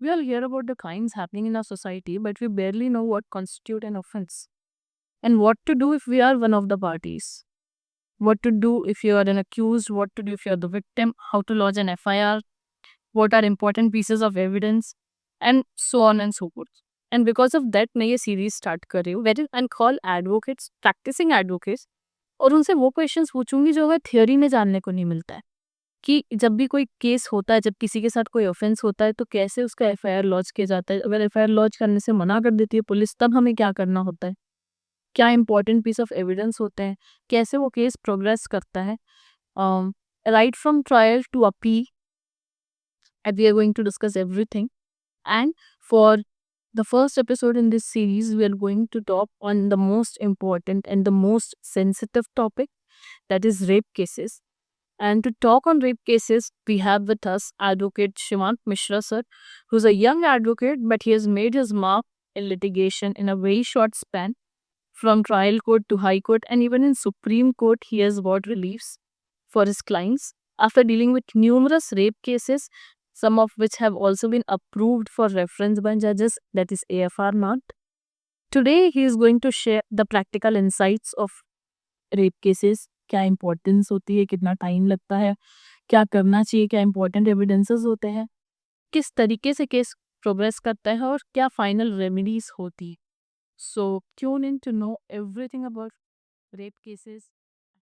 We all hear about the crimes happening in our society, but we barely know what constitute an offense and what to do if we are one of the parties. What to do if you are an accused, what to do if you are the victim, how to lodge an FIR, what are important pieces of evidence, and so on and so forth. And because of that मैं ये series start कर रही हूँ where and call advocates practising advocates और उनसे वो questions पूछूंगी जो हमें थियोरी में जानने को नहीं मिलता है कि जब भी कोई केस होता है, जब किसी के साथ कोई ऑफेंस होता है तो कैसे उसका एफआईआर लॉन्च किया जाता है। अगर एफआईआर लॉन्च करने से मना कर देती है पुलिस तब हमें क्या करना होता है, क्या इंपॉर्टेंट पीस ऑफ एविडेंस होते हैं, कैसे वो केस प्रोग्रेस करता है, right from trial to appeal. And we are going to discuss everything. And for the first episode in this series, we are going to talk on the most important and the most sensitive topic, that is rape cases. And to talk on rape cases, we have with us Advocate Shimant Mishra sir, who's a young advocate, but he has made his mark in litigation in a very short span. From trial court to high court and even in Supreme Court, he has bought reliefs for his clients after dealing with numerous rape cases, some of which have also been approved for reference by judges, that is AFR not. Today, he is going to share the practical insights of rape cases, क्या importance होती है, कितना time लगता है, क्या करना चाहिए, क्या इंपॉर्टेंट एविडेंसेस होते हैं, किस तरीके से केस प्रोग्रेस करता है और क्या फाइनल रेमेडीज होती है। So tune in to know everything about rape cases